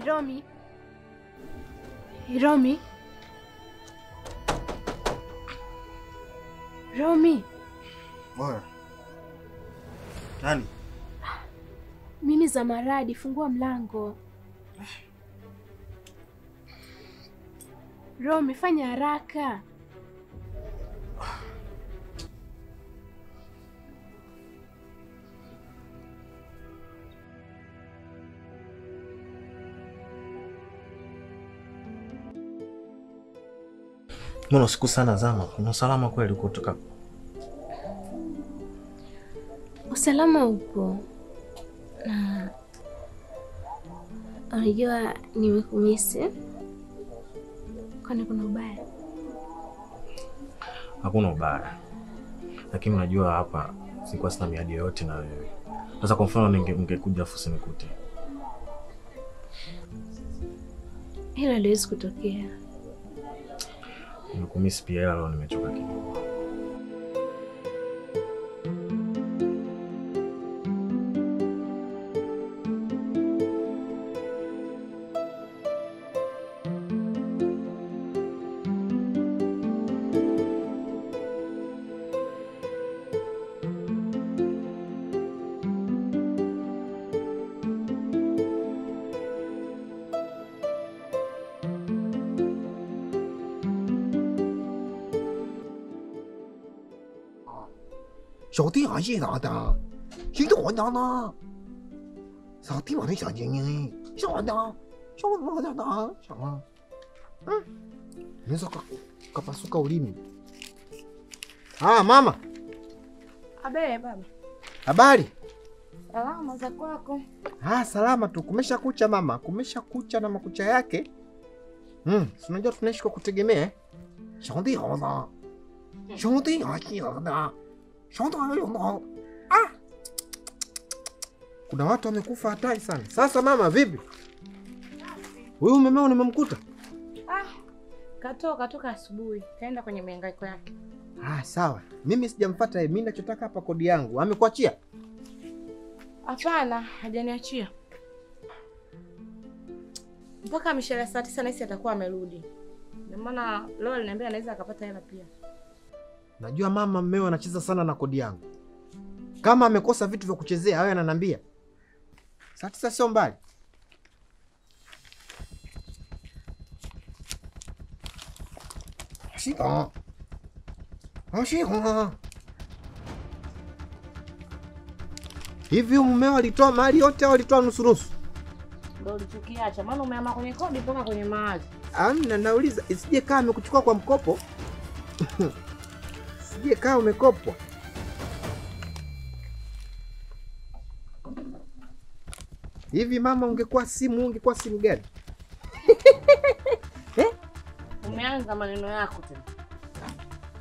Romi. Romi. Romi. Oya. Nani? Mimi Zamaradi, fungua mlango. Romi, fanya haraka. Mbona usiku sana Zama? Kuna usalama kweli kutoka? Usalama upo. Na unajua nimekumisi. Kwani kuna ubaya? Hakuna ubaya. Lakini unajua hapa sikuwa sina miadi yoyote na wewe. Sasa kwa mfano ningekuja afu usinikute. Hilo haliwezi kutokea. Nimekumisi pia leo nimechoka kidogo.小弟还是哪的，谁都完蛋了。小弟我的小精灵，小完蛋，小完蛋的，小啊，unaweza kapasuka ulimi. Mama. Abe baba. Habari? Salama za kwako. Salama tu. Kumesha kucha mama, kumesha kucha na makucha yake. Si unajua tunaishi kwa kutegemea. Shaundi hona. Shaundi haki hona. Shaundi hona. Kuna watu wamekufa hatari sana. Sasa mama vipi? Huyu mumeo nimemkuta? Katoka asubuhi. Kaenda kwenye mihangaiko yake. Sawa. Mimi sijamfuata yeye. Mimi ninachotaka hapa kodi yangu. Amekuachia? Hapana, hajaniachia. Mpaka mishahara saa 9 na hisi atakuwa amerudi. Ndio maana leo aliniambia anaweza akapata hela pia. Najua mama mmeo anacheza sana na kodi yangu. Kama amekosa vitu vya kuchezea, wewe ananiambia. Saa 9 sio mbali. Shika. Shika. Hivi mmeo alitoa mali yote au alitoa nusu nusu? Ndio ulichokiacha. Maana umeama kwenye kodi mpaka kwenye mali. Nauliza isije kama amekuchukua kwa mkopo. Sije kama umekopwa. Hivi mama ungekuwa simu gani? Umeanza maneno yako tena.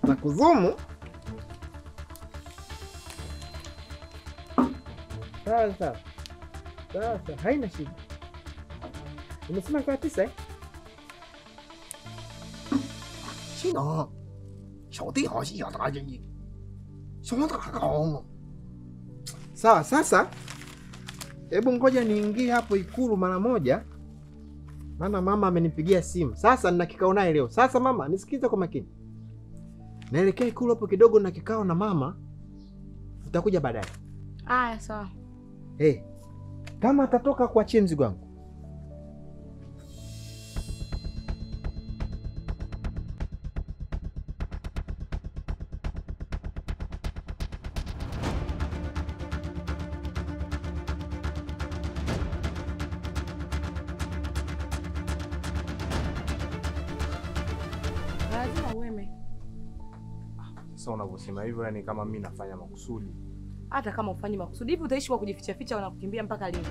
Na kuzumu. Sasa. Haina shida. Umesema kwa 9 Shina. Shauti hasi ya daji. Shauta kakao. Sawa, sasa hebu ngoja niingie hapo Ikulu mara moja. Maana mama amenipigia simu. Sasa nina kikao naye leo. Sasa mama, nisikize kwa makini. Naelekea Ikulu hapo kidogo na kikao na mama. Utakuja baadaye. Sawa. Kama atatoka kuachia mzigo wangu. Lazima ueme. Sasa unavyosema hivyo yani kama mimi nafanya makusudi. Hata kama ufanye makusudi hivi utaishi kwa kujificha ficha wanakukimbia mpaka lini?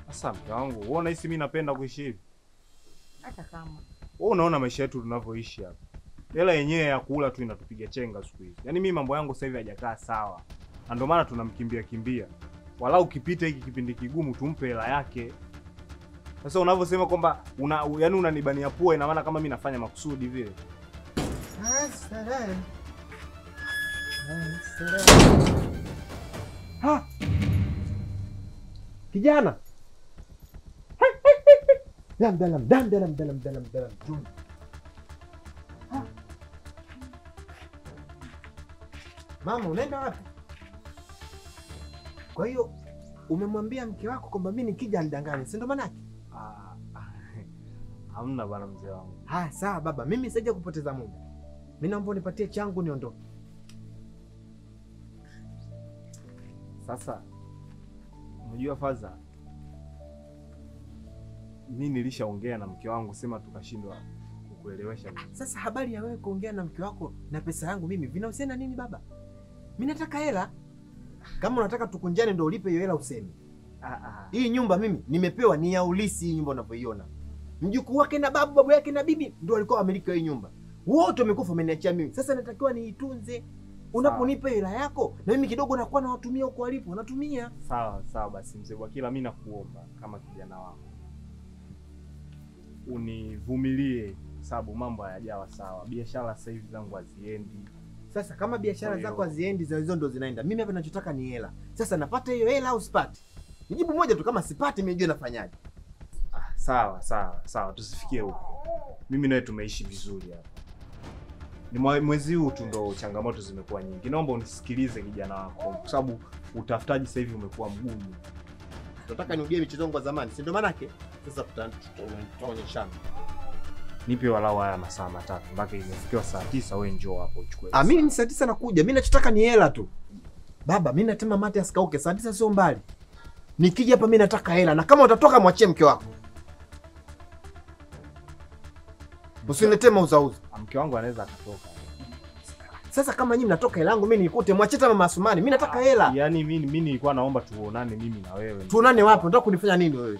Sasa mke wangu, uona hisi mimi napenda kuishi hivi? Hata kama Wewe unaona maisha yetu tunavyoishi hapa. Hela yenyewe ya kula tu inatupiga chenga siku hizi. Yaani mimi mambo yangu sasa hivi hajakaa sawa. Na ndio maana tunamkimbia. Walau ukipita hiki kipindi kigumu tumpe hela yake. Sasa unavyosema kwamba yaani unanibania pua, ina maana kama mimi nafanya makusudi vile. Ha! Kijana. Dalam. Mama, unaenda wapi? Kwa hiyo umemwambia mke wako kwamba mimi nikija nidanganye, si ndo maana yake? Hamna bwana mzee wangu. Sawa baba, mimi sija kupoteza muda. Mimi naomba unipatie changu niondoke. Sasa unajua Faza, mimi nilishaongea na mke wangu, sema tukashindwa kukuelewesha. Sasa habari ya wewe kuongea na mke wako na pesa yangu mimi vinahusiana nini baba? Mimi nataka hela. Kama unataka tukunjane ndio ulipe hiyo hela useme. Hii nyumba mimi nimepewa ni ya ulisi, hii nyumba unavyoiona. Mjukuu wake na babu yake na bibi ndio walikuwa wamiliki wa hii nyumba. Wote wamekufa, wameniachia mimi. Sasa natakiwa niitunze. Unaponipa hela yako na mimi kidogo nakuwa nawatumia huko walipo, natumia. Sawa basi mzee Bwakila, mimi nakuomba kama kijana wako univumilie, sababu mambo hayajawa sawa. Biashara sasa hivi zangu haziendi. Sasa kama biashara zako haziendi, hizo ndo zinaenda. Mimi hapa ninachotaka ni hela. Sasa napata hiyo hela au sipati? Nijibu moja tu, kama sipati mimi nijue nafanyaje. Sawa, tusifikie huko. Mimi nawe tumeishi vizuri hapa. Ni mwezi huu tu ndo changamoto zimekuwa nyingi. Naomba unisikilize kijana wako, kwa sababu utafutaji sasa hivi umekuwa mgumu. Nataka nirudie michezo yangu ya zamani, si ndo maana yake? Sasa tutaonyeshana. Nipe walau haya masaa 3 mpaka imefikia saa 9, wewe njoo hapo uchukue. Mimi ni saa 9 nakuja. Mimi nachotaka ni hela tu. Baba, mimi natema mate asikauke. Saa 9 sio mbali. Nikija hapa mimi nataka hela, na kama utatoka mwachie mke wako. Usiniletee mauzauza. Mke wangu anaweza akatoka. Sasa kama nyinyi mnatoka hela yangu mimi nikute, mwachie mama Asumani. Mimi nataka hela. Yaani mimi nilikuwa naomba tuonane mimi na wewe. Tuonane wapi? Unataka kunifanya nini wewe?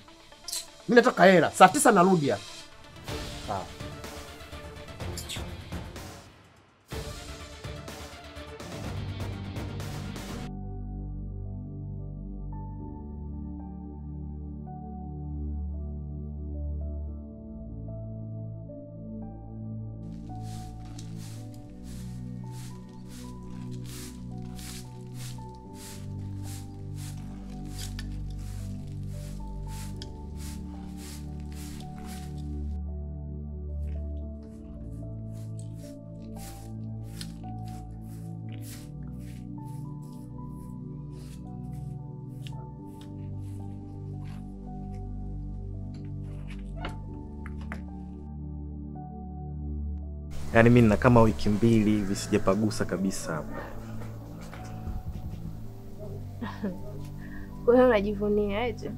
Mimi nataka hela. Saa 9 narudi hapa. Sawa. Yaani mimi nina kama wiki 2 hivi sijapagusa kabisa hapa. Wewe unajivunia eti?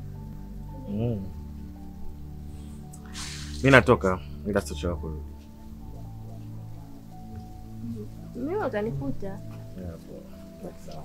Mimi natoka ila sio kurudi. Mimi utanikuta. Sawa.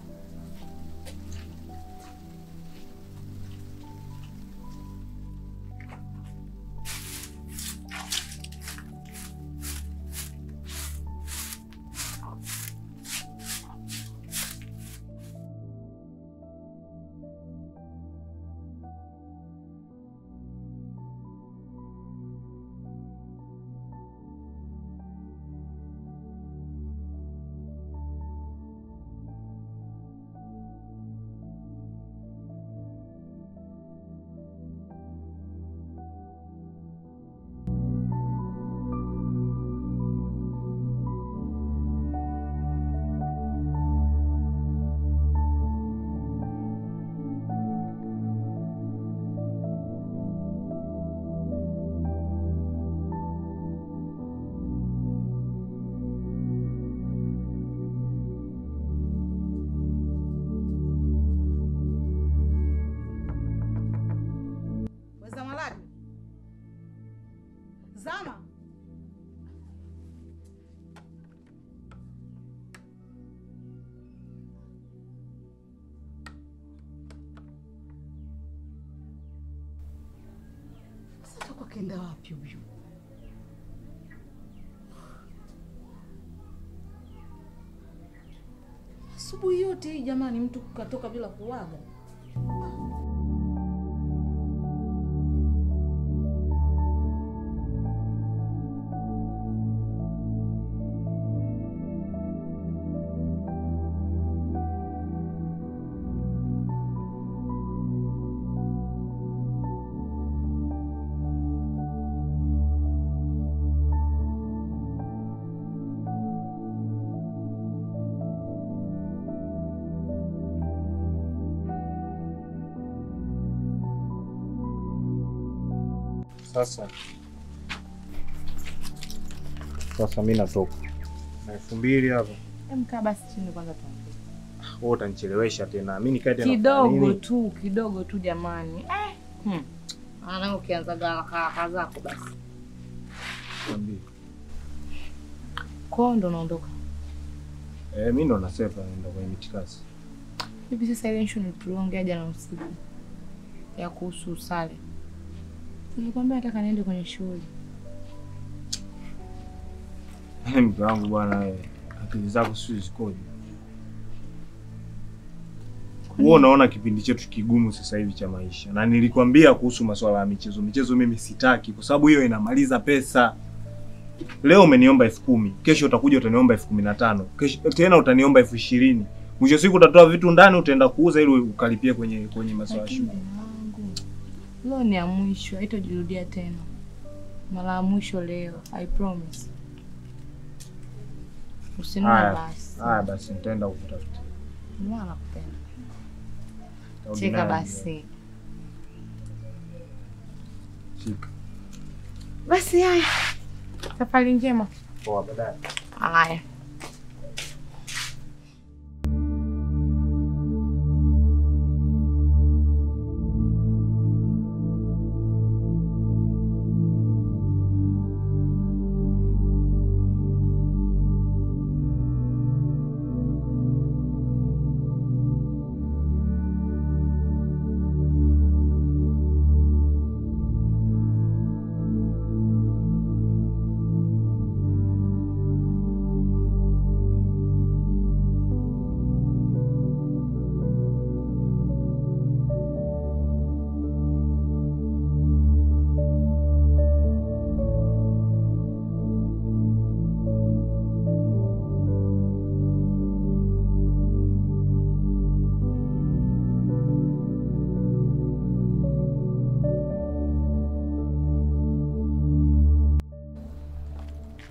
Zama. Sasa kwa kenda wapi huyu? Asubuhi yote hii jamani, mtu katoka bila kuaga. Sasa mimi natoka na 2000 hapo. Mkaa basi chini kwanza tuongee. Wewe utanichelewesha tena. Mimi nikae tena kidogo tu jamani. Ana ukianza haraka zako basi. Niambie. Kwa ndo naondoka. Mimi ndo nasepa naenda kwenye mitikasi. Hivi sasa ile issue tuliongea jana usiku ya kuhusu Sale. Nilikwambia nataka niende kwenye shule. Mke wangu bwana wewe, akili zako sio zikoje? Wewe unaona kipindi chetu kigumu sasa hivi cha maisha. Na nilikwambia kuhusu masuala ya michezo. Michezo mimi sitaki kwa sababu hiyo inamaliza pesa. Leo umeniomba 10,000, kesho utakuja utaniomba 15,000, kesho tena utaniomba 20,000. Mwisho siku utatoa vitu ndani utaenda kuuza ili ukalipie kwenye masuala ya shule. Leo ni ya mwisho, haitajirudia tena. Mara ya mwisho leo, I promise. Usinuna basi. Basi nitaenda kukutafuta. Mwana nakupenda. Cheka basi. Chika. Basi haya. Safari njema. Poa baadaye. Haya.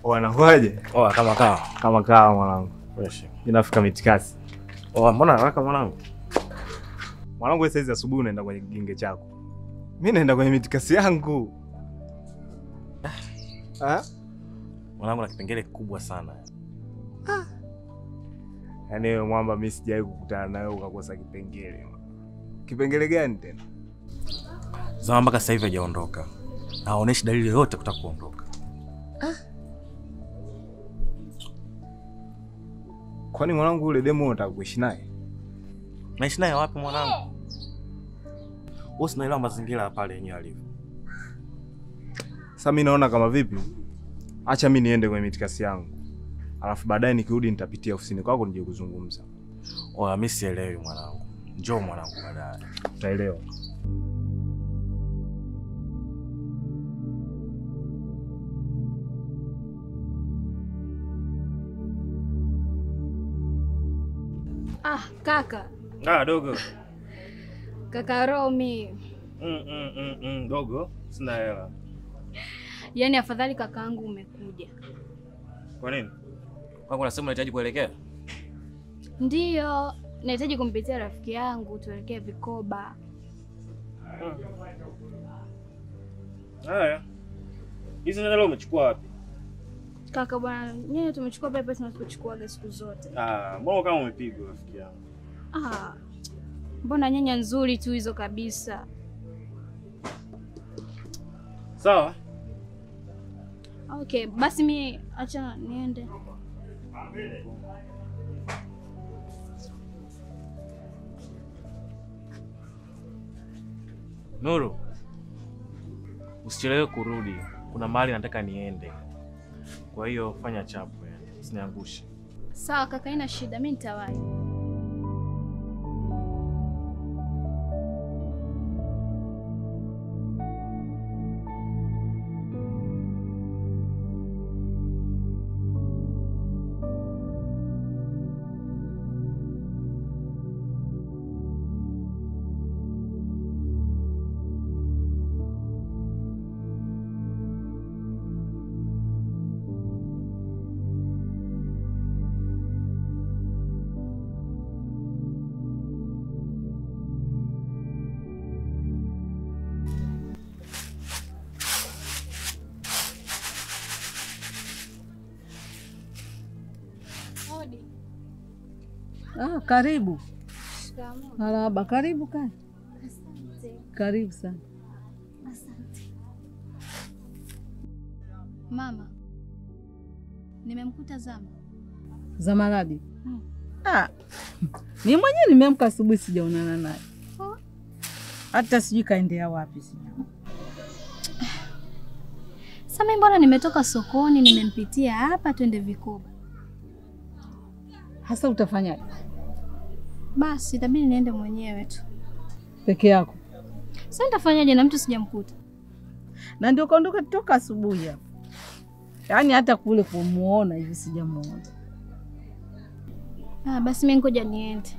Wanakuaje? Kama kawa mwanangu. Fresh. Inafika mitikasi. Mbona haraka mwanangu? Mwanangu wewe saizi asubuhi unaenda kwenye kiginge chako. Mimi naenda kwenye mitikasi yangu. Mwanangu na kipengele kikubwa sana. Yaani wewe mwamba mimi sijawahi kukutana nawe ukakosa kipengele. Kipengele gani tena? Zama mpaka sasa hivi hajaondoka. Haoneshi dalili yoyote kutaka kuondoka. Kwani mwanangu ule demo unataka kuishi naye? Naishi naye wapi mwanangu? Wewe unaelewa mazingira pale yenyewe alivyo. Sasa mimi naona kama vipi? Acha mimi niende kwenye mitikasi yangu. Alafu baadaye nikirudi nitapitia ofisini kwako nije kuzungumza. Mimi sielewi mwanangu. Njoo mwanangu baadaye. Utaelewa. Kaka. Dogo. Kaka Romi. Dogo, sina hela. Yaani afadhali kakaangu umekuja. Kwa nini? Kwangu unasema unahitaji kuelekea? Ndiyo, nahitaji kumpitia rafiki yangu tuelekee Vikoba. Haya. Hizi ndio umechukua wapi? Kaka bwana, nyewe tumechukua pesa tunapochukuaga siku zote. Mbona kama umepigwa rafiki yangu? Mbona nyanya nzuri tu hizo kabisa. Sawa. Okay, basi mimi acha niende. Nuru. Usichelewe kurudi. Kuna mahali nataka niende. Kwa hiyo fanya chapu, usiniangushe. Sawa kaka, haina shida, mimi nitawahi. Hodi. Karibu. Shikamoo. Marahaba, karibu kaa. Asante. Karibu sana. Asante. Mama, nimemkuta Zama. Zamaradi. Mimi mwenyewe nimeamka asubuhi sijaonana naye. Hata sijui kaendea wapi sijui. Sasa mbona nimetoka sokoni nimempitia hapa twende Vikoba. Hasa utafanyaje? Basi itabidi niende mwenyewe tu. Peke yako? Sasa nitafanyaje na mtu sijamkuta? Na ndio kaondoka toka asubuhi hapa. Yaani hata kule kumuona hivi sijamuona. Basi mimi ngoja niende.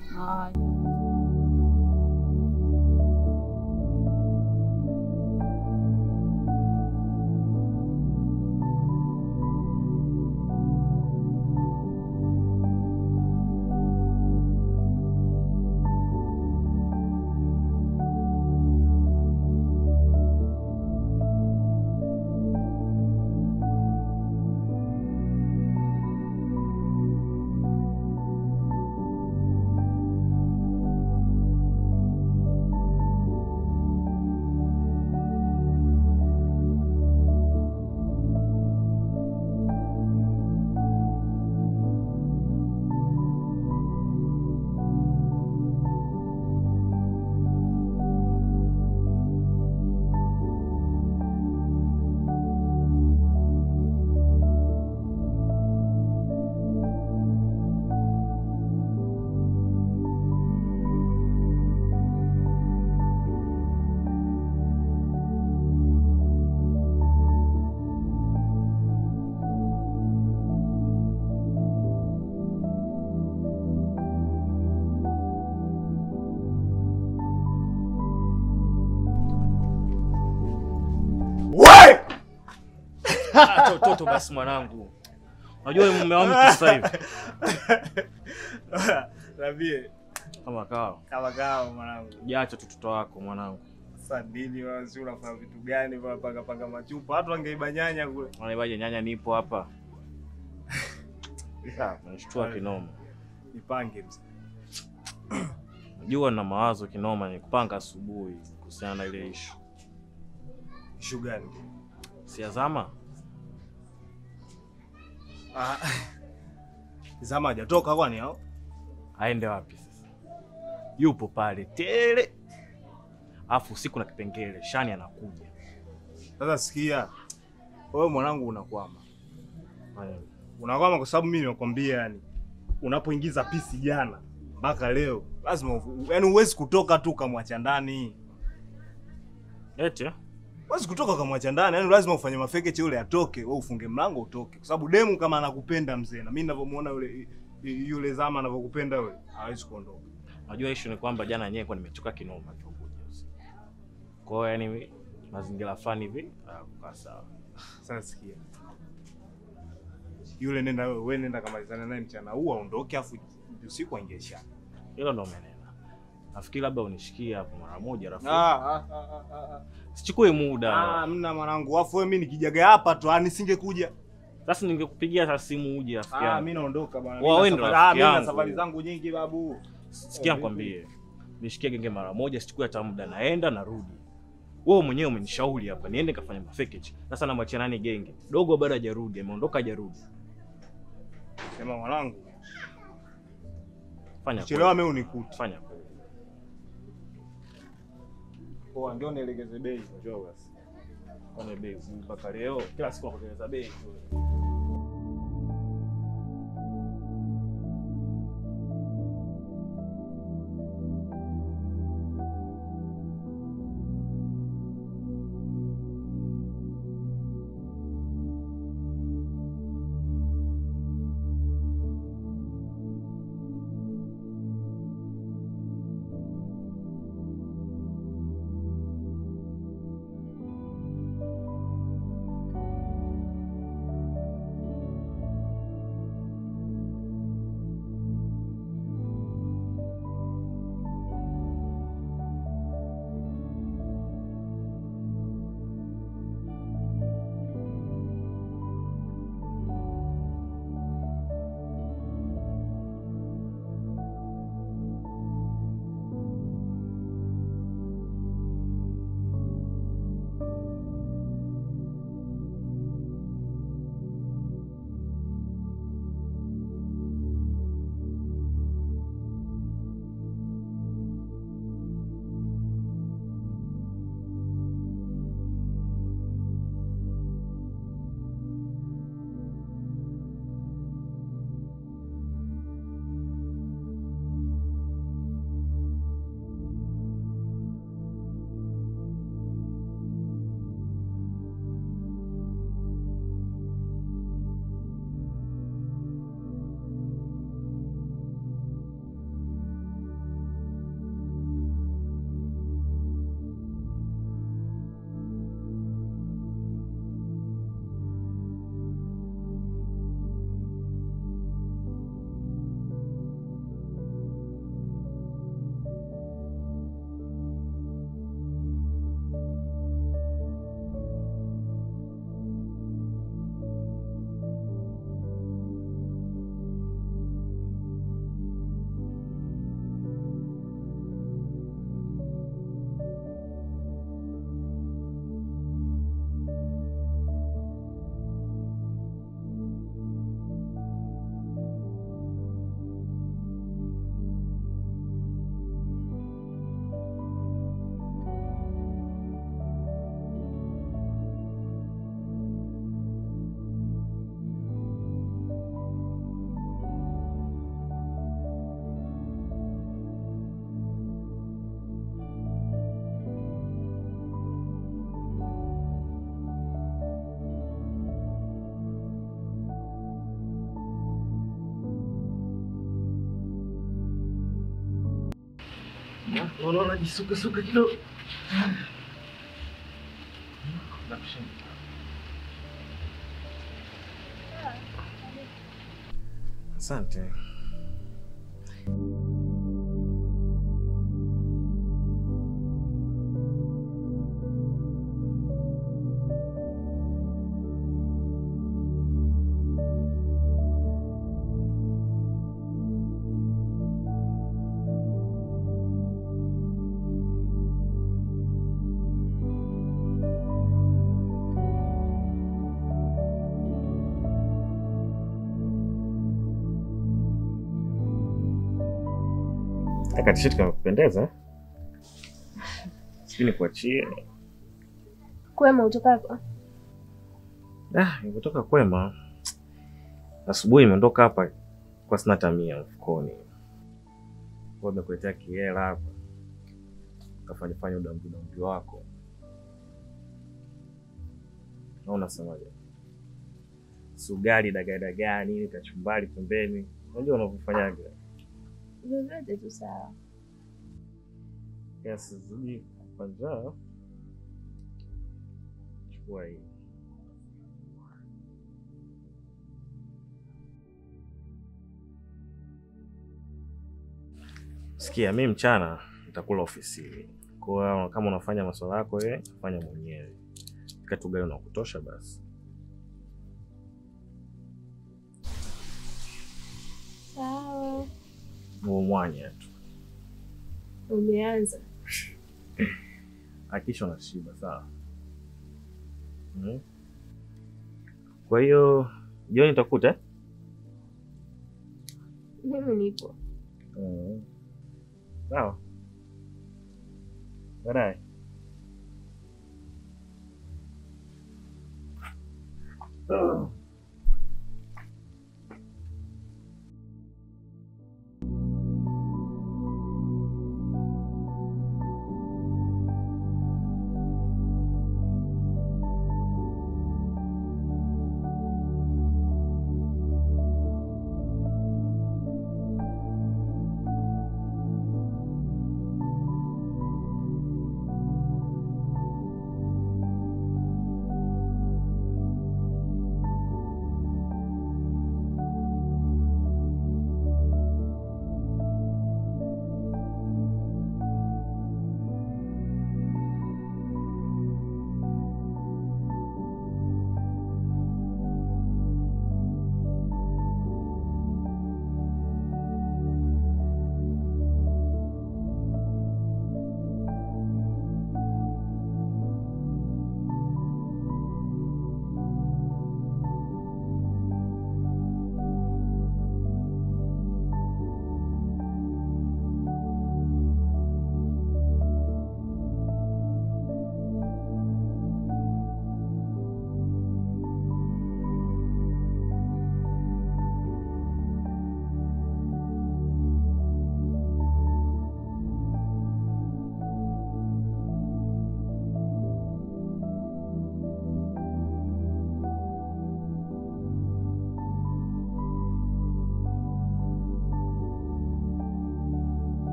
Toto basi mwanangu. Unajua mume wangu sasa hivi. Rabie. Kama kao mwanangu. Jaacha tu toto wako mwanangu. Sasa dini wazi unafanya vitu gani kwa panga machupa? Watu wangeiba nyanya kule. Wanaibaje nyanya nipo hapa. Nishtua kinoma. Nipange mzee. Najua na mawazo kinoma ni kupanga asubuhi kuhusiana na ile issue. Issue gani? Si Zama? Zama hajatoka kwani hao? Aende wapi sasa? Yupo pale tele. Afu usiku na kipengele, Shani anakuja. Sasa sikia. Wewe mwanangu unakwama. Unakwama kwa sababu mimi nimekwambia yani unapoingiza pisi jana mpaka leo lazima yani uwezi kutoka tu kamwacha ndani. Eti? Huwezi kutoka kamwacha ndani, yani lazima ufanye mafekeche yule atoke, wewe ufunge mlango utoke. Kwa sababu demu kama anakupenda mzee na mimi ninavyomuona yule Zama anavyokupenda wewe, hawezi kuondoka. Unajua issue ni kwamba jana yenyewe kwa nimechoka kinoma kukuja usiku. Kwa hiyo yani mazingira fani hivi kwa sawa. Sasa sikia. Yule nenda wewe nenda kamalizana naye mchana huu aondoke afu usiku aingie Shani. Hilo ndo umenena. Nafikiri labda unishikie hapo mara moja rafiki. Sichukue muda. Mna mwanangu, afu wewe mimi nikijaga hapa tu nisingekuja. Sasa ningekupigia sasa simu uje rafiki yangu. Mimi naondoka bwana. Mimi na safari zangu nyingi babu. Sikia nikwambie. Nishikie genge mara moja, sichukue hata muda, naenda narudi. Wewe mwenyewe umenishauri hapa niende kafanya mafekeche. Sasa namwachia nani genge? Dogo bado hajarudi, ameondoka hajarudi. Sema mwanangu. Fanya. Chelewa mimi unikuti. Fanya. Poa, ndio nielekeze bei. Njoo basi. Kwa bei mpaka leo kila siku nakueleza bei tu. Unaona jisuka kidogo. Asante. Kaka t-shirt kamekupendeza. Sijui nikuachie. Kwema utokako? Nimetoka kwema. Asubuhi nimeondoka hapa kwa sina hata 100 mfukoni. Kwa nimekuletea kiela hapa. Kafanya udambi wako. Na unasemaje? Sugali dagaa nini kachumbari pembeni. Unajua unavyofanyaga. Vyovyote tu sawa. Yes, zidi kwanza. Chukua hii. Sikia, mimi mchana nitakula ofisini. Kwa hiyo kama unafanya masuala yako wewe, fanya mwenyewe. Kitu gani unakutosha basi. Sawa. Mwanya tu. Umeanza. Hakisha unashiba sawa. Kwa hiyo jioni nitakuta. Mimi nipo. Sawa. Baadaye.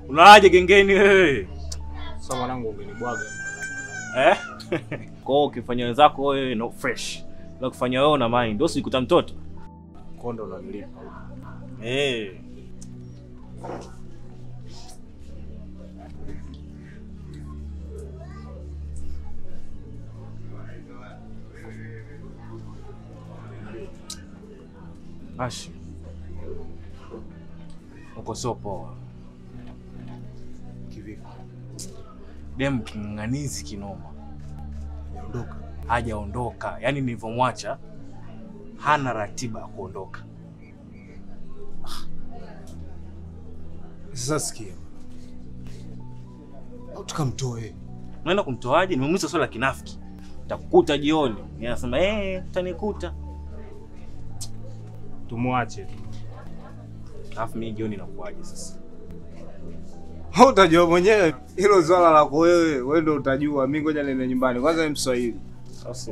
Unaaje gengeni wewe? Sasa mwanangu ungenibwaga. Kwa ukifanya wenzako wewe no fresh. Na kufanya wewe na mind, ndio usikuta mtoto. Kondo unanilipa. Ashi. Uko sio poa. Kivipi? Dem king'ang'anizi kinoma. Hajaondoka. Hajaondoka. Yaani nilivyomwacha hana ratiba ya kuondoka. Sasa sikia. Au tukamtoe. Unaenda kumtoaje? Nimemuuliza swali la kinafiki. Nitakukuta jioni. Yeye anasema utanikuta. Tumwache. Alafu mimi jioni nakuaje sasa? Utajua mwenyewe hilo swala lako wewe. Wewe ndio utajua. Mimi ngoja niende nyumbani. Kwanza ni Mswahili.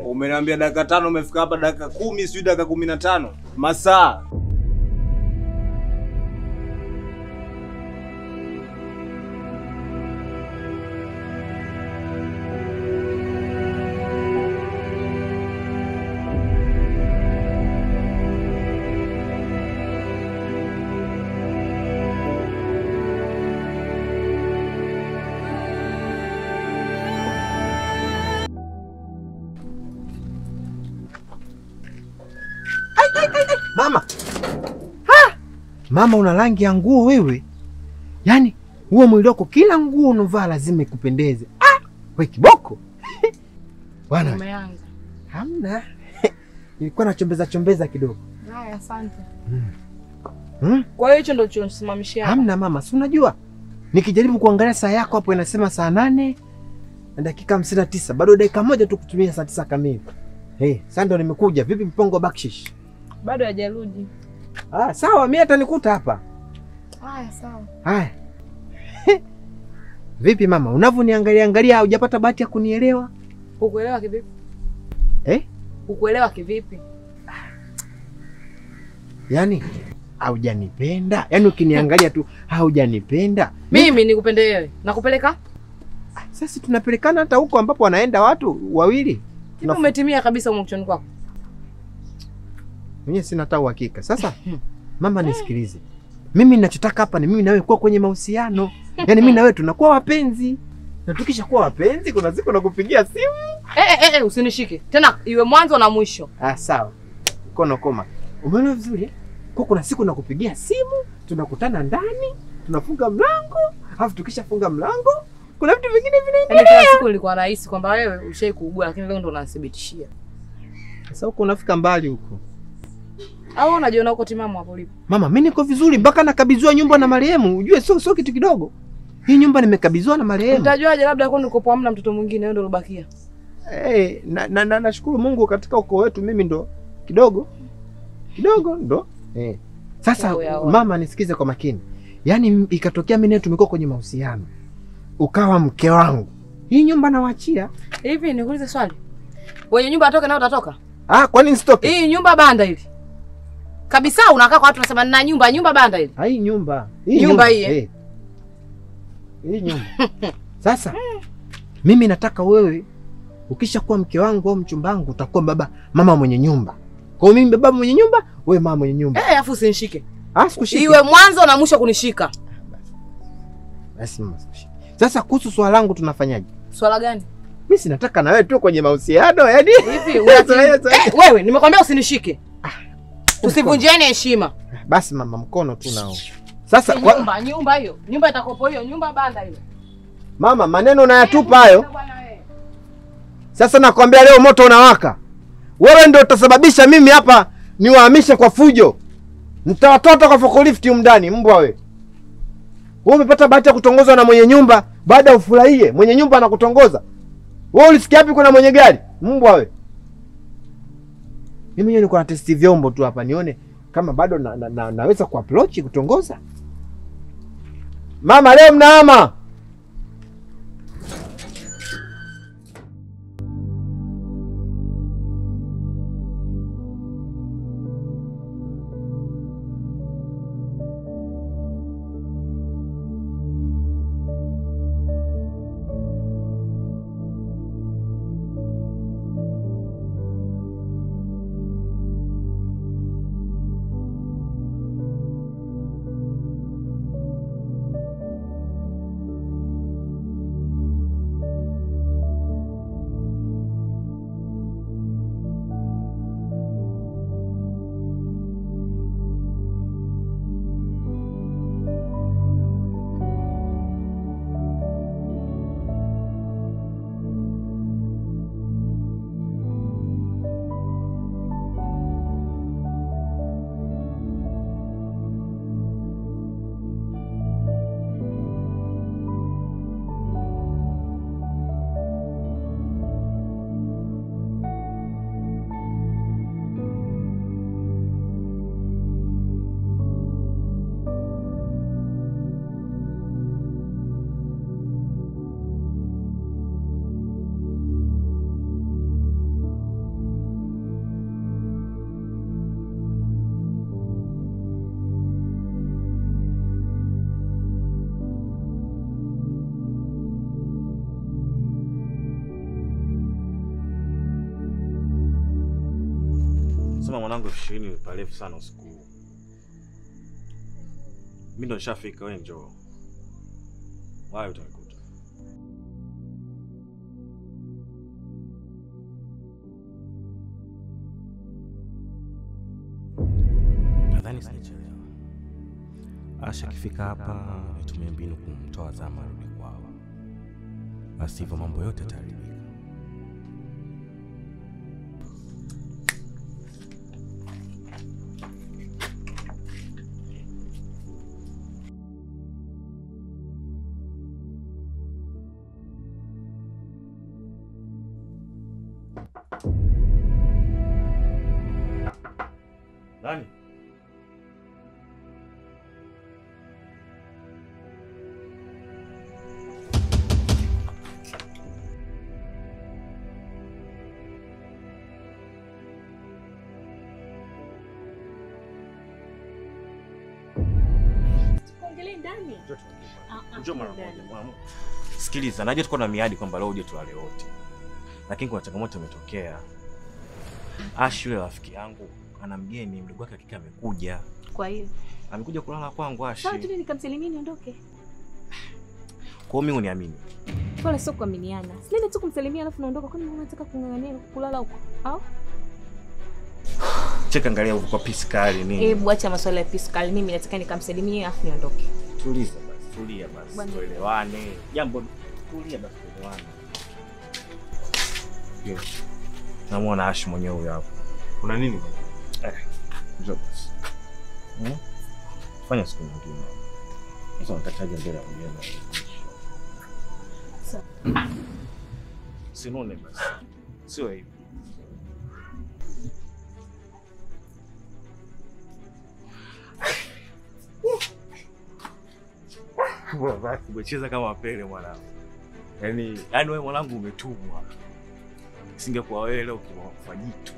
Umeniambia dakika 5 umefika hapa dakika 10 sio dakika 15. Masaa. Mama. Ha! Mama una rangi ya nguo wewe. Yaani huo mwili wako kila nguo unovaa lazima ikupendeze. Wewe kiboko. Bwana. Mama yangu. Hamna. Nilikuwa nachombeza kidogo. Haya, asante. Kwa hiyo hicho ndio ulichosimamishia? Hamna mama, si unajua? Nikijaribu kuangalia saa yako hapo inasema saa 8 na dakika 59. Bado dakika moja tu kutumia saa 9 kamili. Sasa ndo nimekuja. Vipi mpango wa bakshish? Bado hajarudi. Sawa, mimi atanikuta hapa. Haya, sawa. Haya. Vipi mama, unavyoniangalia hujapata bahati ya kunielewa? Ukuelewa kivipi? Ukuelewa kivipi? Yaani haujanipenda? Yaani ukiniangalia tu haujanipenda? Mimi nikupende wewe. Nakupeleka? Sasa tunapelekana hata huko ambapo wanaenda watu wawili. Umetimia kabisa umchoni kwako. Mimi sina hata uhakika. Sasa mama nisikilize. Mimi ninachotaka hapa ni mimi na wewe kuwa kwenye mahusiano. Yaani mimi na wewe tunakuwa wapenzi. Na tukisha kuwa wapenzi kuna siku nakupigia simu. Usinishike. Tena iwe mwanzo na mwisho. Sawa. Kono koma. Umeona vizuri? Kwa kuna siku nakupigia simu, tunakutana ndani, tunafunga mlango, alafu tukishafunga mlango, kuna vitu vingine vinaendelea. Kila siku nilikuwa nahisi kwamba wewe ushai kuugua lakini leo ndo unanithibitishia. Sasa huko unafika mbali huko. Au unajiona uko timamu hapo ulipo? Mama, mimi niko vizuri mpaka nakabidhiwa nyumba na marehemu. Ujue sio kitu kidogo. Hii nyumba nimekabidhiwa na marehemu. Utajuaje labda kwa niko hamna mtoto mwingine wewe ndo ulobakia? Nashukuru Mungu katika ukoo wetu mimi ndo kidogo ndo. Sasa mama nisikize kwa makini. Yaani ikatokea mimi tumekuwa kwenye mahusiano. Ukawa mke wangu. Hii nyumba nawaachia. Hivi nikuulize swali. Wewe nyumba atoke na utatoka? Kwa nini sitoke? Hii nyumba banda hili. Kabisa unakaa kwa watu unasema nina nyumba banda hili. Hii nyumba. Hii nyumba. Sasa mimi nataka wewe ukishakuwa mke wangu au mchumba wangu utakuwa mama mwenye nyumba. Kwa hiyo mimi baba mwenye nyumba, wewe mama mwenye nyumba. Afu usinishike. Sikushike. Iwe mwanzo na mwisho kunishika. Basi mama sikushike. Sasa kuhusu swala langu tunafanyaje? Swala gani? Mimi sinataka na wewe tu kwenye mahusiano, yaani. Hivi wewe nimekwambia usinishike. Tusivunjiane heshima. Basi mama mkono tu nao. Sasa nyumba hiyo. Nyumba itakopo hiyo, nyumba banda hiyo. Mama, maneno unayatupa hayo. Sasa nakwambia leo moto unawaka. Wewe ndio utasababisha mimi hapa niwahamishe kwa fujo. Nitawatoa kwa forklift ndani, mbwa wewe. Wewe umepata bahati ya kutongozwa na mwenye nyumba, baada ufurahie. Mwenye nyumba anakutongoza. Wewe ulisikia wapi kuna mwenye gari? Mbwa wewe. Mimi niko na testi vyombo tu hapa nione kama bado naweza kuapproach kutongoza. Mama leo mnaama. Sema mwanangu 20 ni parefu sana usiku huu. Mimi ndo nishafika, wewe njoo. Wapi utanikuta? Nadhani sijachelewa. Asha akifika hapa nitumie mbinu kumtoa Zama arudi kwao. Basi hivyo mambo yote yataharibika. Nani? Tuongelee ndani. Njoo mara moja mwanangu. Sikiliza, najua tuko na miadi kwamba leo uje tulale wote. Lakini kuna changamoto imetokea. Ash yule rafiki yangu ana mgeni, mdogo wake hakika amekuja. Kwa hiyo Amekuja kulala kwangu Ash. sawa, tu nikamsalimia niondoke. Kwa hiyo mimi uniamini. Pole, sio kuaminiana. Sile tu kumsalimia alafu naondoka. Kwani unataka kung'ang'ania kulala huko? Au? Cheka, angalia huko kwa piskali nini. Hebu acha masuala ya piskali. Mimi nataka nikamsalimie alafu niondoke. Tulia basi. Tuelewane. Jambo tulia basi tuelewane. Yes. Namuona Ash mwenyewe huyo hapo. Kuna nini? Njoo basi. Fanya siku nyingine. Sasa natakaje mbele ya mgeni. Sawa. Sinone basi. Sio hivi. Umecheza kama pele mwanangu. Yaani wewe mwanangu umetumwa. Singekuwa wewe leo kwa jitu.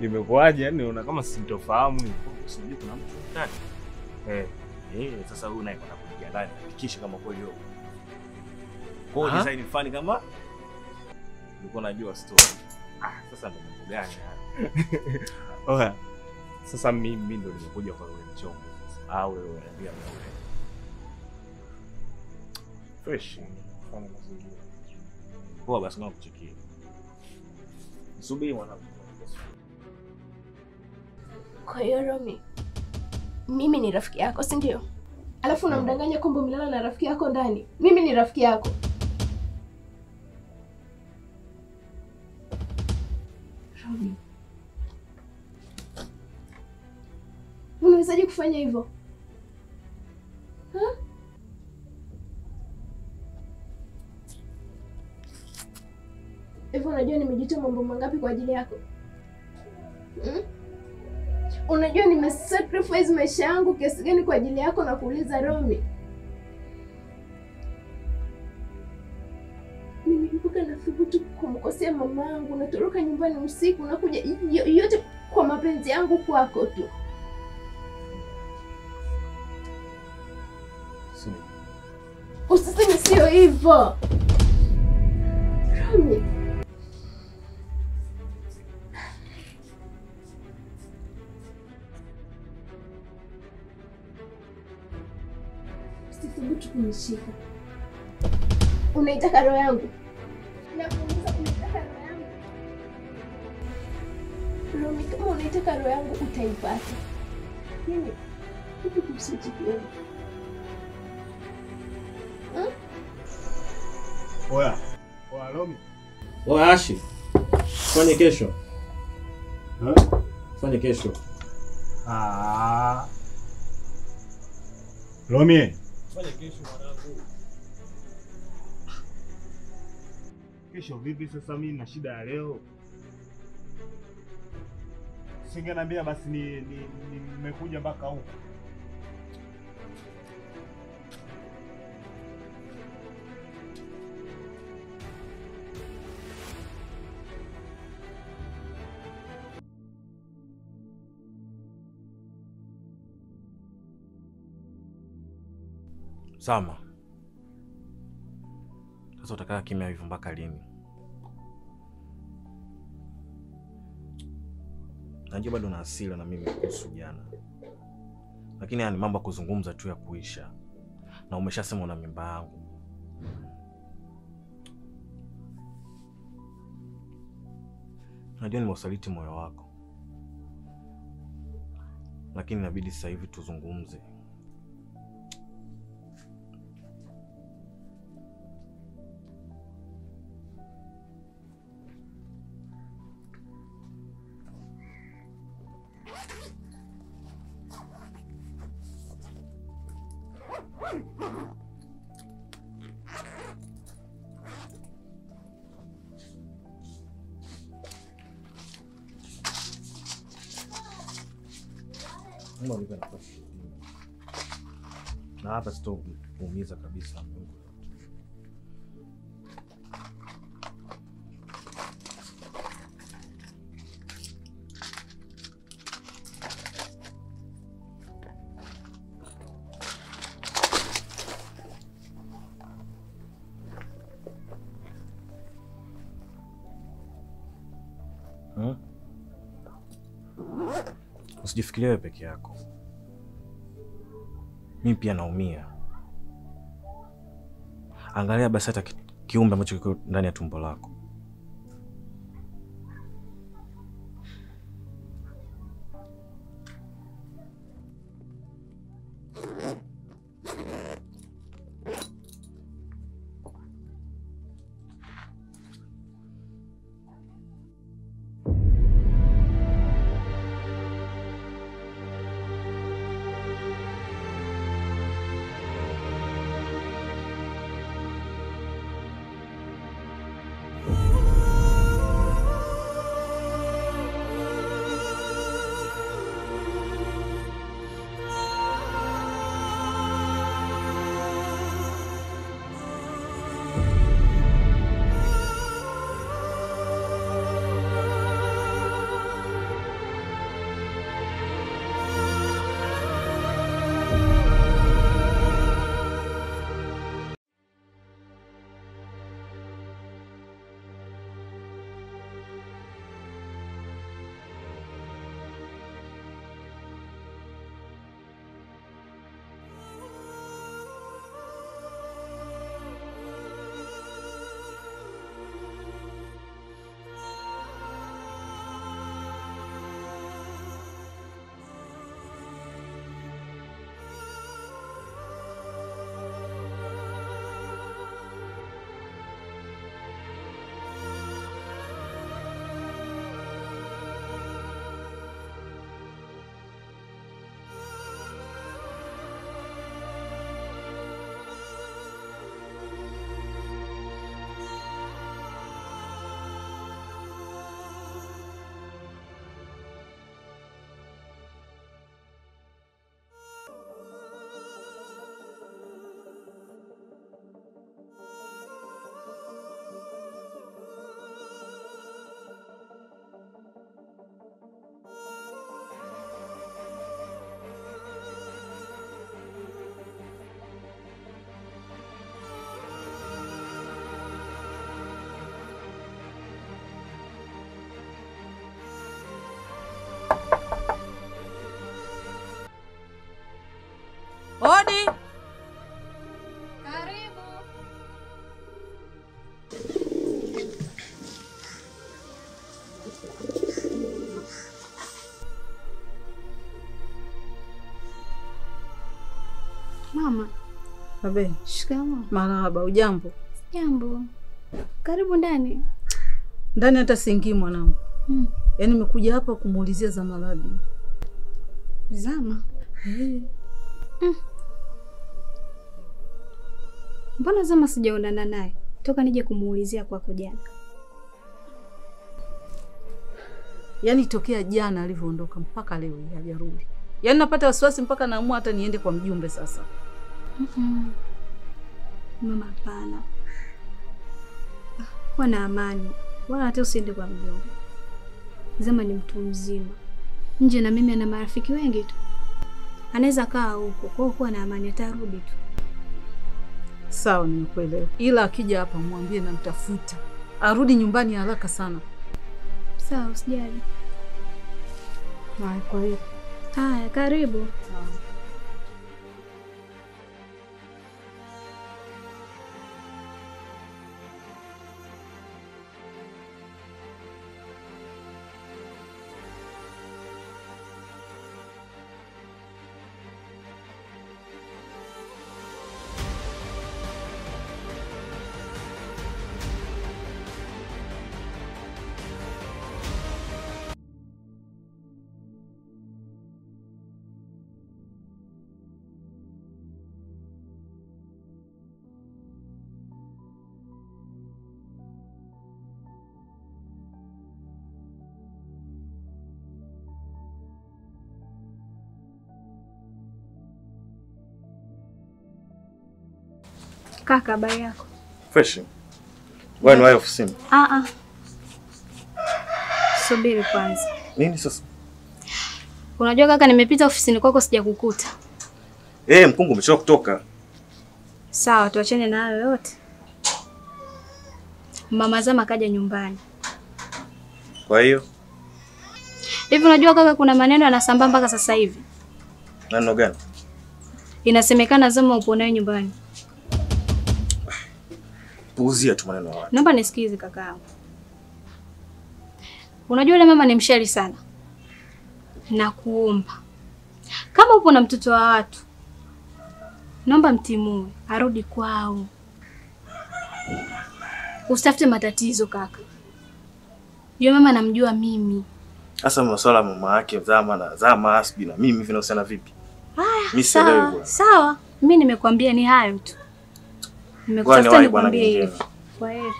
Imekuaje? Yaani unaona kama sintofahamu hivi. Usijui kuna mtu ndani. Sasa huyu naye kwenda kuingia ndani. Hakikisha kama kweli wewe. Kwa hiyo design fani kama ulikuwa unajua story. Sasa ndo mambo gani haya? Oya. Sasa mimi ndo nimekuja kwa ule mchongo. Wewe unaniambia wewe. Fresh. Fanya mazingira. Poa basi ngao kuchikia. Subiri mwanangu. Kwa hiyo Romi, mimi ni rafiki yako, si ndio? Alafu unamdanganya kwamba umelala na rafiki yako ndani. Mimi ni rafiki yako. Romi, unawezaje kufanya hivyo? Hivyo unajua nimejitoa mambo mangapi kwa ajili yako? Unajua nimesacrifice maisha yangu kiasi gani kwa ajili yako na kuuliza Romi. Mimi mpaka nathubutu kumkosea mamangu, natoroka nyumbani usiku, nakuja yote kwa mapenzi yangu kwako tu. Usiseme sio hivyo. Romi. Usithubutu kunishika. Unaitaka roho yangu? Nakuuliza, unaitaka roho yangu? Romi, kama unaitaka roho yangu utaipata. Mimi kitu kusichikiona. Oya Romi. Oya Ashi. Fanye kesho. Fanye kesho. Romi. Fanye kesho mwanangu. Kesho vipi sasa, mimi na shida ya leo? Singeniambia basi nimekuja mpaka huko. Sama. Sasa utakaa kimya hivyo mpaka lini? Najua bado na hasira na mimi kuhusu jana. Lakini yani mambo kuzungumza tu ya kuisha. Na umeshasema una mimba yangu. Najua nimeusaliti moyo wako. Lakini inabidi sasa hivi tuzungumze. Mungu nipe nafasi. Na hapa sitokuumiza kabisa Mungu. Usijifikirie wewe peke yako. Mimi pia naumia. Angalia basi hata kiumbe ambacho kiko ndani ya tumbo lako. Odi. Karibu. Mama. Babe. Shikamoo. Marahaba, ujambo? Jambo. Karibu ndani. Ndani hata siingii mwanangu. Yaani nimekuja hapa kumuulizia za Maradi. Zama? Mbona Zama sijaonana naye toka nije kumuulizia kwako jana? Yaani tokea jana alivyoondoka mpaka leo hajarudi. Yaani napata wasiwasi mpaka naamua hata niende kwa mjumbe sasa. Mama, hapana. Kuwa na amani. Wala hata usiende kwa mjumbe. Zama ni mtu mzima. Nje na mimi ana marafiki wengi tu. Anaweza kaa huko. Kwa hiyo kuwa na amani, atarudi tu. Sawa, nimekuelewa. Ila akija hapa mwambie namtafuta. Arudi nyumbani haraka sana. Sawa, usijali. Kwa hiyo. Haya, karibu. Kaka, habari yako? Fresh. Wewe ni wapi ofisini? Subiri kwanza. Nini sasa? Unajua kaka, nimepita ofisini kwako sijakukuta. Mkungu umesha kutoka. Sawa, tuachane na hayo yote. Mama Zama kaja nyumbani. Kwa hiyo? Hivi unajua kaka, kuna maneno yanasambaa mpaka sasa hivi. Neno gani? Inasemekana Zama upo naye nyumbani. Puuzia tu maneno yao. Naomba nisikize kaka. Unajua yule mama ni mshari sana. Nakuomba, kama upo na mtoto wa watu, naomba mtimue, arudi kwao. Usitafute matatizo kaka. Yule mama namjua mimi. Sasa masuala mama yake Zama na Zama Asbi na mimi vinahusiana vipi? Haya, sawa. Sawa. Mimi nimekwambia ni hayo tu. Nimekutafuta nikwambie hivi. Kwa heri.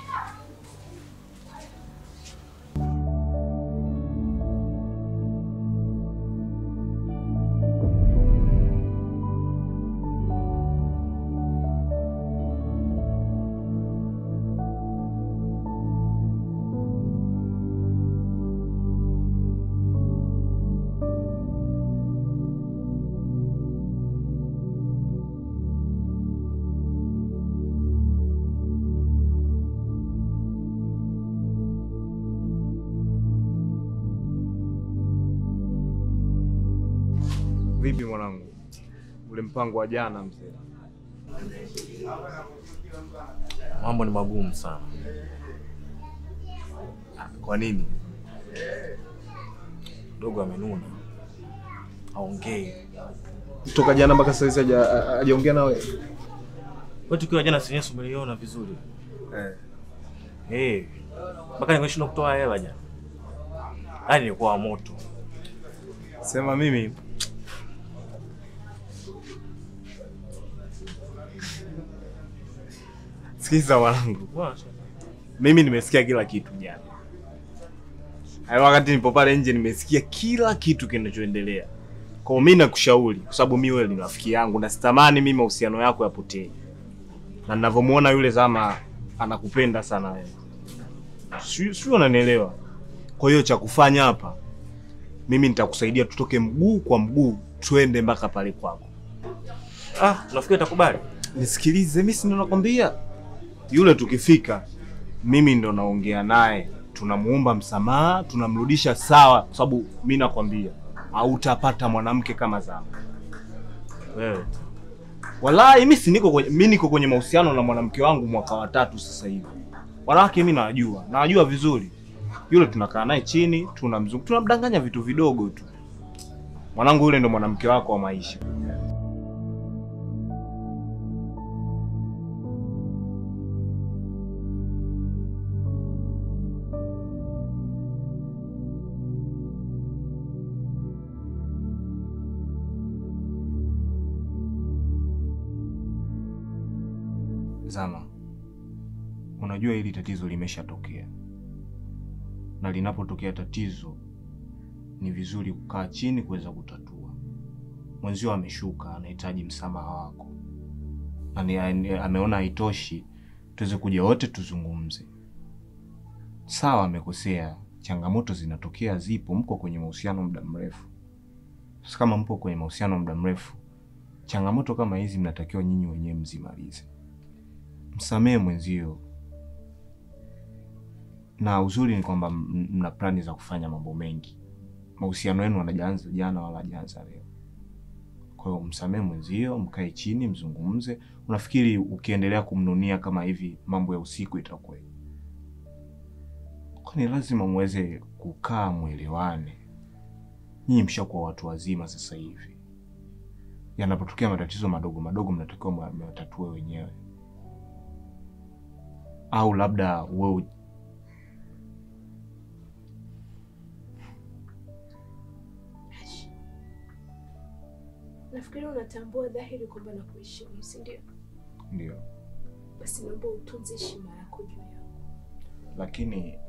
Vipi mwanangu? Ule mpango wa jana mzee. Mambo ni magumu sana. Kwa nini? Dogo amenuna. Haongei. Kutoka jana mpaka sasa hivi hajaongea na wewe. Wewe tukiwa jana si Yesu umeliona vizuri. Mpaka nimeshindwa kutoa hela jana. Yaani ni kwa moto. Sema mimi sikiza wangu. Mimi nimesikia kila kitu jana. Hayo wakati nipo pale nje nimesikia kila kitu kinachoendelea. Kwa hiyo mimi nakushauri kwa sababu mimi wewe ni rafiki yangu na sitamani mimi mahusiano yako yapotee. Na ninavyomuona yule Zama anakupenda sana wewe. Sio unanielewa. Kwa hiyo cha kufanya hapa mimi nitakusaidia tutoke mguu kwa mguu tuende mpaka pale kwako. Unafikiri atakubali? Nisikilize, mimi si ndo nakwambia. Yule tukifika mimi ndo naongea naye, tunamuomba msamaha, tunamrudisha sawa kwa sababu mimi nakwambia hautapata mwanamke kama Zama. Wewe. Wallahi mimi niko kwenye mahusiano na mwanamke wangu mwaka wa 3 sasa hivi. Wanawake mimi najua vizuri. Yule tunakaa naye chini, tunamdanganya vitu vidogo tu. Mwanangu yule ndo mwanamke wako wa maisha. Zama, unajua hili tatizo limeshatokea. Na linapotokea tatizo ni vizuri kukaa chini kuweza kutatua. Mwenzio ameshuka, anahitaji msamaha wako. Na ameona haitoshi, tuweze kuja wote tuzungumze. Sawa amekosea, changamoto zinatokea zipo, mko kwenye mahusiano muda mrefu. Sasa kama mpo kwenye mahusiano muda mrefu, changamoto kama hizi mnatakiwa nyinyi wenyewe mzimalize. Msamehe mwenzio. Na uzuri ni kwamba mna plani za kufanya mambo mengi mahusiano yenu yanaanza jana wala hajaanza leo. Kwa hiyo msamehe mwenzio, mkae chini mzungumze. Unafikiri ukiendelea kumnunia kama hivi mambo ya usiku itakuwa? Kwani lazima muweze kukaa muelewane. Nyinyi mshakuwa watu wazima sasa hivi. Yanapotokea matatizo madogo madogo mnatakiwa mwatatue wenyewe. Au labda wewe nafikiri unatambua dhahiri kwamba nakuheshimu, si ndio? Ndio. Basi naomba utunze heshima yako juu yangu. Lakini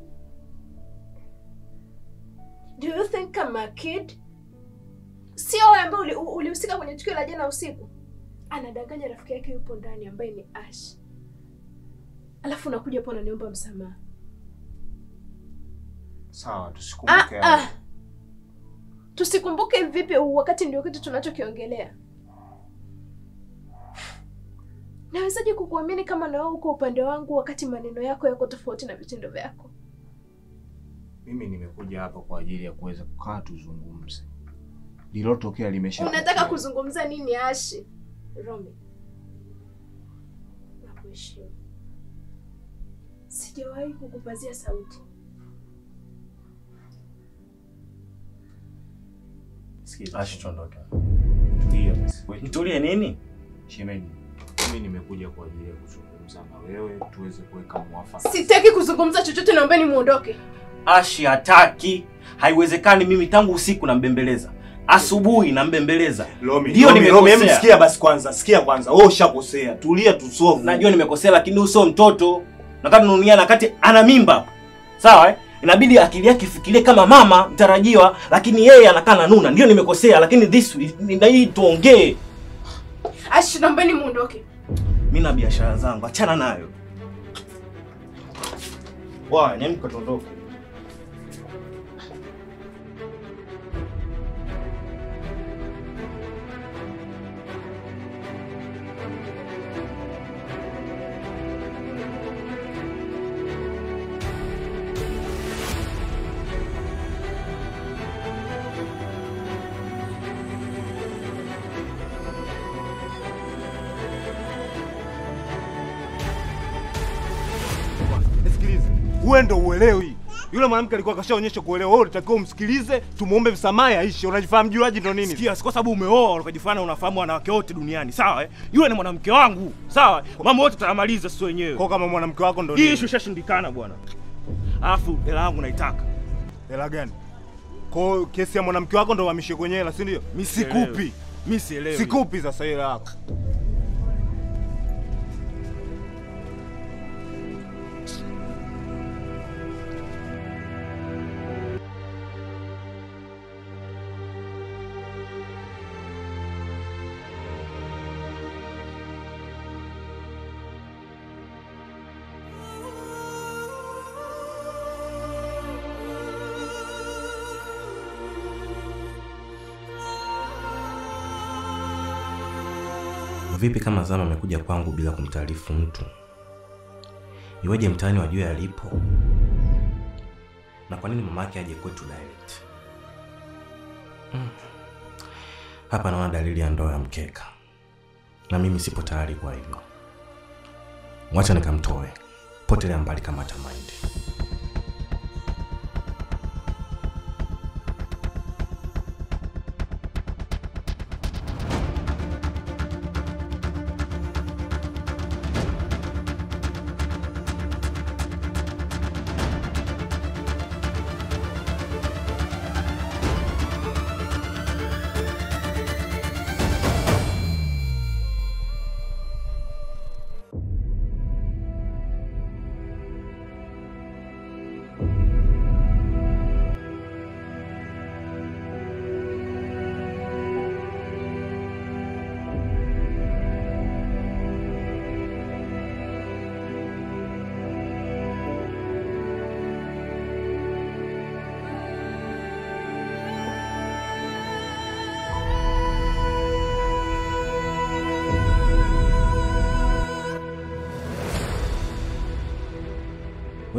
do you think I'm a kid? Sio wewe ambaye ulihusika kwenye tukio la jana usiku. Anadanganya rafiki yake yupo ndani ambaye ni Ash. Alafu unakuja hapo unaniomba msamaha. sawa, tusikumbuke hayo. Tusikumbuke vipi wakati ndio kitu tunachokiongelea? Nawezaje kukuamini kama na wewe uko upande wangu wakati maneno yako yako tofauti na vitendo vyako? Mimi nimekuja hapa kwa ajili ya kuweza kukaa tuzungumze. Lilotokea limesha. Unataka kuzungumza nini Ashi? Romi, nakuheshimu. Sijawahi kukupazia sauti. Sikiza. Ashi, tuondoke. Tulia basi. Mtulie nini? Shemeji, mimi nimekuja kwa ajili ya kuzungumza na wewe tuweze kuweka mwafaka. Sitaki kuzungumza chochote, naombeni muondoke. Ashi hataki. Haiwezekani, mimi tangu usiku nambembeleza. Asubuhi nambembeleza. Ndio nimekosea. Sikia basi kwanza, sikia kwanza. Wewe ushakosea. Tulia tusolve. Najua nimekosea lakini usio mtoto. Nataka nuniana kati ana mimba. Sawa Inabidi akili yake ifikirie kama mama mtarajiwa, lakini yeye anakaa na nuna. Ndio nimekosea lakini this na hii tuongee. Ashi, naombeni muondoke. Mimi na biashara zangu, achana nayo. Nyamka tuondoke. Wewe ndio uelewi. Yule mwanamke alikuwa kashaonyesha kuelewa. Wewe unatakiwa umsikilize, tumuombe msamaha aishi. Unajifahamu juaji ndio nini? Sikia, kwa sababu umeoa ukajifanya unafahamu wanawake wote duniani, sawa Yule ni mwanamke wangu, sawa? Mambo yote tutamaliza sisi wenyewe. Kwa kama mwanamke wako ndio nini? Hii issue ishashindikana bwana. Alafu hela yangu naitaka. Hela gani? Kwa kesi ya mwanamke wako ndio uhamishe kwenye hela, si ndio? Mimi sikupi. Mimi sielewi. Sikupi sasa hela yako. Vipi kama Zama amekuja kwangu bila kumtaarifu mtu? Iweje mtaani wajue alipo? Na kwa nini mamake aje kwetu direct? Hapa naona dalili ya ndoa ya mkeka. Na mimi sipo tayari kwa hivyo. Wacha nikamtoe. Potelea mbali kama tamaindi.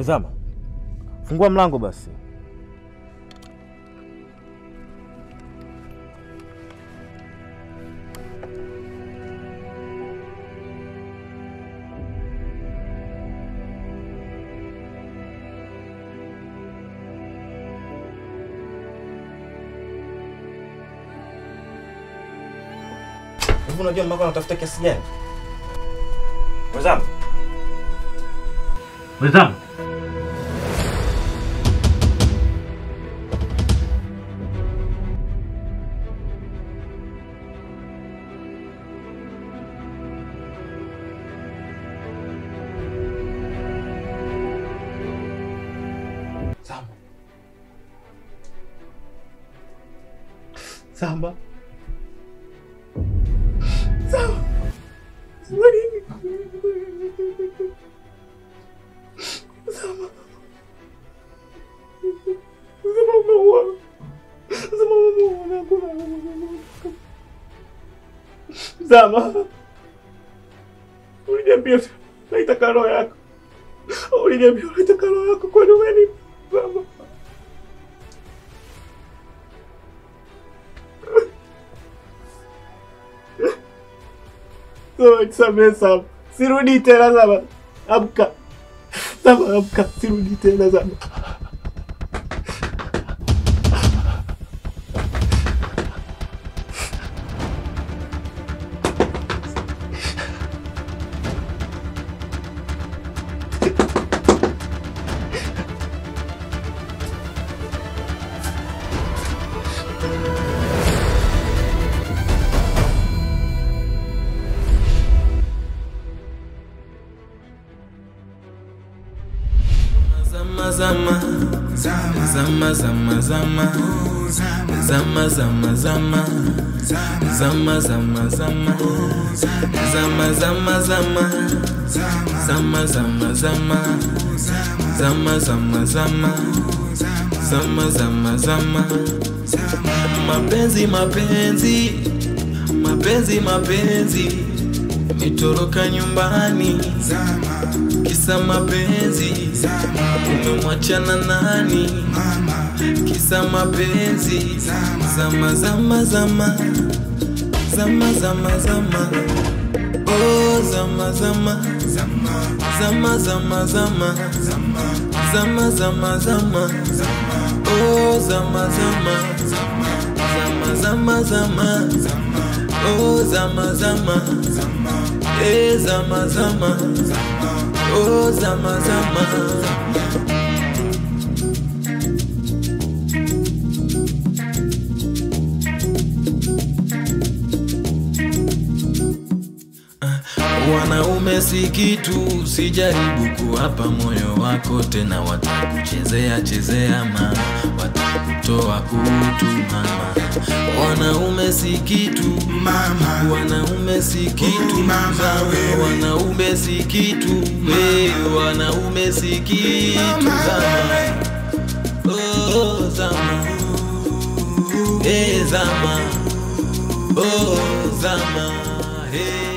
Zama, fungua mlango basi. Hivi unajua mama anatafuta kiasi gani? Wazama. Wazama. Sama. Sama. Uliniambia naitaka roho yako. Uliniambia naitaka roho yako kwa nini? Sama. Samehe Sama. Sirudi tena Sama. Amka. Sama amka. Sirudi tena Sama. Zama zama zama zama zama zama zama zama zama zama zama zama zama zama zama zama zama zama zama zama mapenzi mapenzi mapenzi mapenzi mitoroka nyumbani kisa mapenzi umemwachana nani kisa mapenzi zama zama zama zama zama zama oh zama zama zama zama zama zama zama zama oh zama zama zama zama oh zama zama eh zama zama oh zama zama wanaume si kitu, sijaribu kuwapa moyo wako tena, watakuchezea chezea ma watakutoa utu mama. Wanaume si kitu mama, wanaume si kitu mama, wanaume si kitu wanaume si kitu zama. Oh zama, zama, oh zama, hey.